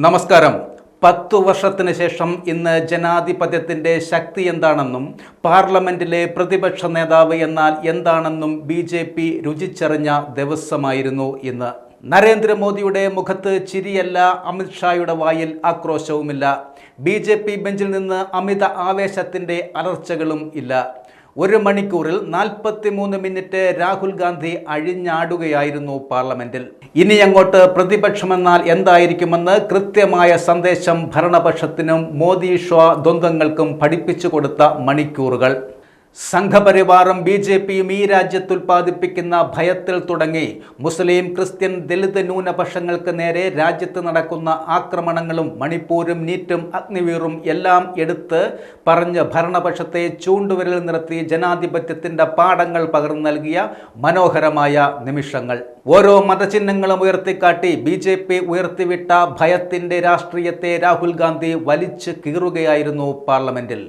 നമസ്കാരം. 10 വർഷത്തിന് ശേഷം ഇന്ന് ജനാധിപത്യത്തിൻ്റെ ശക്തി എന്താണെന്നും പാർലമെന്റിലെ പ്രതിപക്ഷ നേതാവ് എന്നാൽ എന്താണെന്നും BJP രുചിച്ചറിഞ്ഞ ദിവസമായിരുന്നു ഇന്ന്. നരേന്ദ്രമോദിയുടെ മുഖത്ത് ചിരിയല്ല, അമിത്ഷായുടെ വായിൽ ആക്രോശവുമില്ല. BJP ബെഞ്ചിൽ നിന്ന് അമിത ആവേശത്തിൻ്റെ അലർച്ചകളും ഇല്ല. 1 മണിക്കൂറിൽ 43 മിനിറ്റ് രാഹുൽ ഗാന്ധി അഴിഞ്ഞാടുകയായിരുന്നു പാർലമെന്റിൽ. ഇനിയങ്ങോട്ട് പ്രതിപക്ഷമെന്നാൽ എന്തായിരിക്കുമെന്ന് കൃത്യമായ സന്ദേശം ഭരണപക്ഷത്തിനും മോദി ഷാ ദ്വന്ദ്ങ്ങൾക്കും പഠിപ്പിച്ചു കൊടുത്ത മണിക്കൂറുകൾ. സംഘപരിവാറും BJPയും ഈ രാജ്യത്ത് ഉൽപ്പാദിപ്പിക്കുന്ന ഭയത്തിൽ തുടങ്ങി മുസ്ലിം, ക്രിസ്ത്യൻ, ദലിത് ന്യൂനപക്ഷങ്ങൾക്ക് നേരെ രാജ്യത്ത് നടക്കുന്ന ആക്രമണങ്ങളും മണിപ്പൂരും നീറ്റും അഗ്നിവീറും എല്ലാം എടുത്ത് പറഞ്ഞ് ഭരണപക്ഷത്തെ ചൂണ്ടുവിരൽ നിർത്തി ജനാധിപത്യത്തിൻ്റെ പാഠങ്ങൾ പകർന്നു നൽകിയ മനോഹരമായ നിമിഷങ്ങൾ. ഓരോ മതചിഹ്നങ്ങളും ഉയർത്തിക്കാട്ടി BJP ഉയർത്തിവിട്ട ഭയത്തിൻ്റെ രാഷ്ട്രീയത്തെ രാഹുൽ ഗാന്ധി വലിച്ചു കീറുകയായിരുന്നു പാർലമെന്റിൽ.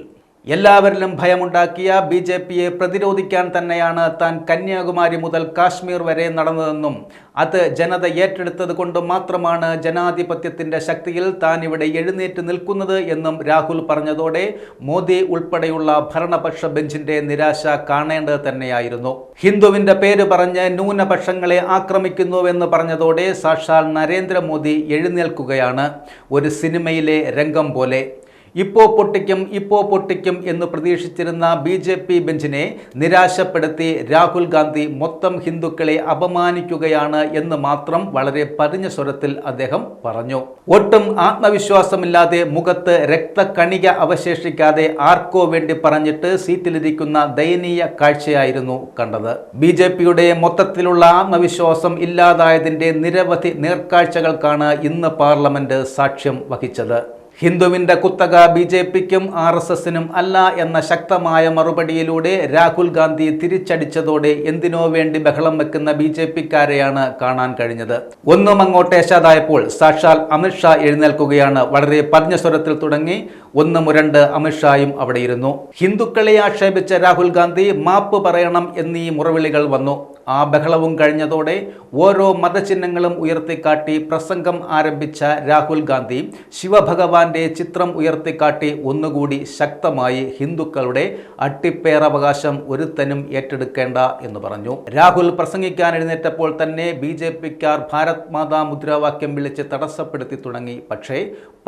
എല്ലാവരിലും ഭയമുണ്ടാക്കിയ BJPയെ പ്രതിരോധിക്കാൻ തന്നെയാണ് താൻ കന്യാകുമാരി മുതൽ കാശ്മീർ വരെ നടന്നതെന്നും അത് ജനത ഏറ്റെടുത്തത് കൊണ്ട് മാത്രമാണ് ജനാധിപത്യത്തിൻ്റെ ശക്തിയിൽ താൻ ഇവിടെ എഴുന്നേറ്റ് നിൽക്കുന്നത് എന്നും രാഹുൽ പറഞ്ഞതോടെ മോദി ഉൾപ്പെടെയുള്ള ഭരണപക്ഷ ബെഞ്ചിന്റെ നിരാശ കാണേണ്ടത് തന്നെയായിരുന്നു. ഹിന്ദുവിൻ്റെ പേര് പറഞ്ഞ് ന്യൂനപക്ഷങ്ങളെ ആക്രമിക്കുന്നുവെന്ന് പറഞ്ഞതോടെ സാക്ഷാൽ നരേന്ദ്രമോദി എഴുന്നേൽക്കുകയാണ്. ഒരു സിനിമയിലെ രംഗം പോലെ. ഇപ്പോൾ പൊട്ടിക്കും എന്ന് പ്രതീക്ഷിച്ചിരുന്ന BJP ബെഞ്ചിനെ നിരാശപ്പെടുത്തി രാഹുൽ ഗാന്ധി മൊത്തം ഹിന്ദുക്കളെ അപമാനിക്കുകയാണ് എന്ന് മാത്രം വളരെ പതിഞ്ഞ സ്വരത്തിൽ അദ്ദേഹം പറഞ്ഞു. ഒട്ടും ആത്മവിശ്വാസമില്ലാതെ, മുഖത്ത് രക്തക്കണിക അവശേഷിക്കാതെ ആർക്കോ വേണ്ടി പറഞ്ഞിട്ട് സീറ്റിലിരിക്കുന്ന ദയനീയ കാഴ്ചയായിരുന്നു കണ്ടത്. BJPയുടെ മൊത്തത്തിലുള്ള ആത്മവിശ്വാസം ഇല്ലാതായതിൻ്റെ നിരവധി നേർക്കാഴ്ചകൾക്കാണ് ഇന്ന് പാർലമെന്റ് സാക്ഷ്യം വഹിച്ചത്. ഹിന്ദുവിൻ്റെ കുത്തക BJPക്കും RSSനും അല്ല എന്ന ശക്തമായ മറുപടിയിലൂടെ രാഹുൽ ഗാന്ധി തിരിച്ചടിച്ചതോടെ എന്തിനോ വേണ്ടി ബഹളം വെക്കുന്ന BJPക്കാരെയാണ് കാണാൻ കഴിഞ്ഞത്. ഒന്നും അങ്ങോട്ടേശാതായപ്പോൾ സാക്ഷാൽ അമിത്ഷാ എഴുന്നേൽക്കുകയാണ്. വളരെ പതിഞ്ഞ സ്വരത്തിൽ തുടങ്ങി 1 മുരണ്ട് അമിത്ഷായും അവിടെയിരുന്നു. ഹിന്ദുക്കളെ ആക്ഷേപിച്ച രാഹുൽ ഗാന്ധി മാപ്പ് പറയണം എന്നീ മുറവിളികൾ വന്നു. ആ ബഹളവും കഴിഞ്ഞതോടെ ഓരോ മതചിഹ്നങ്ങളും ഉയർത്തിക്കാട്ടി പ്രസംഗം ആരംഭിച്ച രാഹുൽ ഗാന്ധി ശിവഭഗവാന്റെ ചിത്രം ഉയർത്തിക്കാട്ടി ഒന്നുകൂടി ശക്തമായി ഹിന്ദുക്കളുടെ അട്ടിപ്പേറവകാശം ഒരുത്തനും ഏറ്റെടുക്കേണ്ട എന്ന് പറഞ്ഞു. രാഹുൽ പ്രസംഗിക്കാൻ എഴുന്നേറ്റപ്പോൾ തന്നെ BJPക്കാർ ഭാരത് മാതാ മുദ്രാവാക്യം വിളിച്ച് തടസ്സപ്പെടുത്തി തുടങ്ങി. പക്ഷേ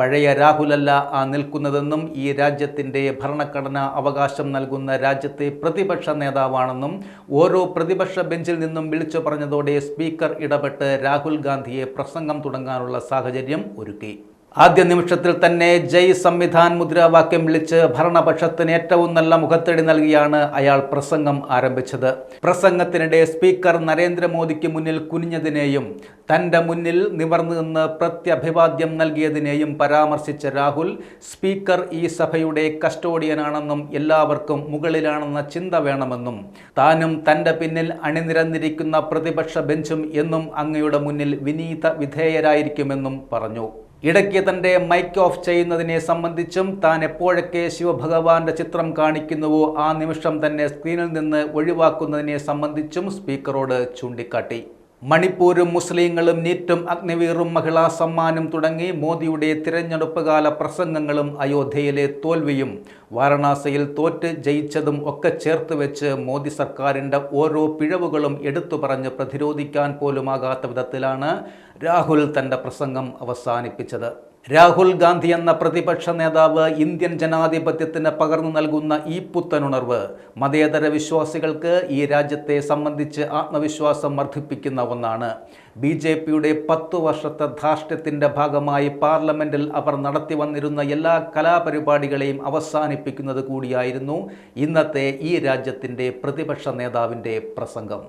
പഴയ രാഹുലല്ല ആ നിൽക്കുന്നതെന്നും ഈ രാജ്യത്തിൻ്റെ ഭരണഘടനാ അവകാശം നൽകുന്ന രാജ്യത്തെ പ്രതിപക്ഷ നേതാവാണെന്നും ഓരോ പ്രതിപക്ഷ ബെഞ്ചിൽ നിന്നും വിളിച്ചു പറഞ്ഞതോടെ സ്പീക്കർ ഇടപെട്ട് രാഹുൽ ഗാന്ധിയെ പ്രസംഗം തുടങ്ങാനുള്ള സാഹചര്യം ഒരുക്കി. ആദ്യ നിമിഷത്തിൽ തന്നെ ജയ് സംവിധാൻ മുദ്രാവാക്യം വിളിച്ച് ഭരണപക്ഷത്തിന് ഏറ്റവും നല്ല മുഖത്തടി നൽകിയാണ് അയാൾ പ്രസംഗം ആരംഭിച്ചത്. പ്രസംഗത്തിനിടെ സ്പീക്കർ നരേന്ദ്രമോദിക്ക് മുന്നിൽ കുനിഞ്ഞതിനെയും തൻ്റെ മുന്നിൽ നിവർന്നു നിന്ന് പ്രത്യഭിവാദ്യം നൽകിയതിനെയും പരാമർശിച്ച രാഹുൽ, സ്പീക്കർ ഈ സഭയുടെ കസ്റ്റോഡിയനാണെന്നും എല്ലാവർക്കും മുകളിലാണെന്ന ചിന്ത വേണമെന്നും താനും തൻ്റെ പിന്നിൽ അണിനിരന്നിരിക്കുന്ന പ്രതിപക്ഷ ബെഞ്ചും എന്നും അങ്ങയുടെ മുന്നിൽ വിനീത വിധേയരായിരിക്കുമെന്നും പറഞ്ഞു. ഇടയ്ക്ക് തൻ്റെ മൈക്ക് ഓഫ് ചെയ്യുന്നതിനെ സംബന്ധിച്ചും താൻ എപ്പോഴൊക്കെ ശിവഭഗവാന്റെ ചിത്രം കാണിക്കുന്നുവോ ആ നിമിഷം തന്നെ സ്ക്രീനിൽ നിന്ന് ഒഴിവാക്കുന്നതിനെ സംബന്ധിച്ചും സ്പീക്കറോട് ചൂണ്ടിക്കാട്ടി. മണിപ്പൂരും മുസ്ലിങ്ങളും നീറ്റും അഗ്നിവീറും മഹിളാ സമ്മാനും തുടങ്ങി മോദിയുടെ തിരഞ്ഞെടുപ്പ് കാല പ്രസംഗങ്ങളും അയോധ്യയിലെ തോൽവിയും വാരണാസിയിൽ തോറ്റ് ജയിച്ചതും ഒക്കെ ചേർത്ത് വെച്ച് മോദി സർക്കാരിൻ്റെ ഓരോ പിഴവുകളും എടുത്തു പറഞ്ഞ് പ്രതിരോധിക്കാൻ പോലുമാകാത്ത വിധത്തിലാണ് രാഹുൽ തൻ്റെ പ്രസംഗം അവസാനിപ്പിച്ചത്. രാഹുൽ ഗാന്ധി എന്ന പ്രതിപക്ഷ നേതാവ് ഇന്ത്യൻ ജനാധിപത്യത്തിന് പകർന്നു നൽകുന്ന ഈ പുത്തനുണർവ് മതേതര വിശ്വാസികൾക്ക് ഈ രാജ്യത്തെ സംബന്ധിച്ച് ആത്മവിശ്വാസം വർദ്ധിപ്പിക്കുന്ന ഒന്നാണ്. BJPയുടെ 10 വർഷത്തെ ധാർഷ്ട്യത്തിൻ്റെ ഭാഗമായി പാർലമെന്റിൽ അവർ നടത്തി വന്നിരുന്ന എല്ലാ കലാപരിപാടികളെയും അവസാനിപ്പിക്കുന്നത് കൂടിയായിരുന്നു ഇന്നത്തെ ഈ രാജ്യത്തിൻ്റെ പ്രതിപക്ഷ നേതാവിൻ്റെ പ്രസംഗം.